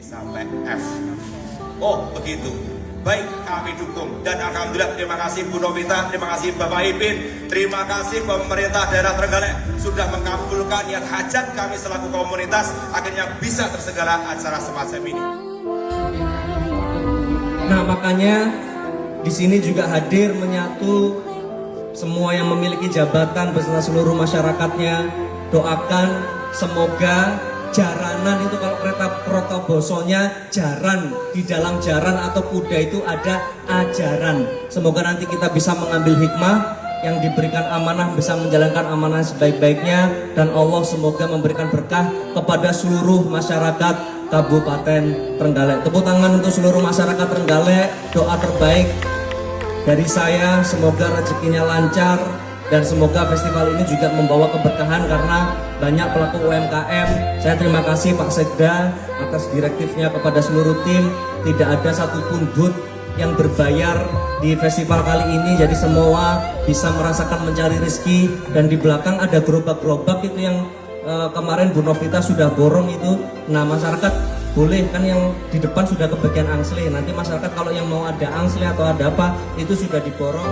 sampai F. Oh begitu. Baik, kami dukung. Dan alhamdulillah terima kasih Bu Novita, terima kasih Bapak Ipin, terima kasih pemerintah daerah Trenggalek sudah mengabulkan niat hajat kami selaku komunitas, akhirnya bisa terselenggara acara semacam ini. Nah makanya di sini juga hadir menyatu semua yang memiliki jabatan beserta seluruh masyarakatnya. Doakan semoga jaranan itu, kalau kereta protobosonya jaran, di dalam jaran atau kuda itu ada ajaran. Semoga nanti kita bisa mengambil hikmah, yang diberikan amanah bisa menjalankan amanah sebaik-baiknya, dan Allah semoga memberikan berkah kepada seluruh masyarakat Kabupaten Trenggalek. Tepuk tangan untuk seluruh masyarakat Trenggalek. Doa terbaik dari saya, semoga rezekinya lancar dan semoga festival ini juga membawa keberkahan karena banyak pelaku UMKM. Saya terima kasih Pak Sekda atas direktifnya kepada seluruh tim. Tidak ada satupun booth yang berbayar di festival kali ini, jadi semua bisa merasakan mencari rezeki. Dan di belakang ada gerobak-gerobak itu yang kemarin Bu Novita sudah borong itu. Nah masyarakat boleh, kan yang di depan sudah kebagian angsle, nanti masyarakat kalau yang mau ada angsle atau ada apa itu sudah diborong.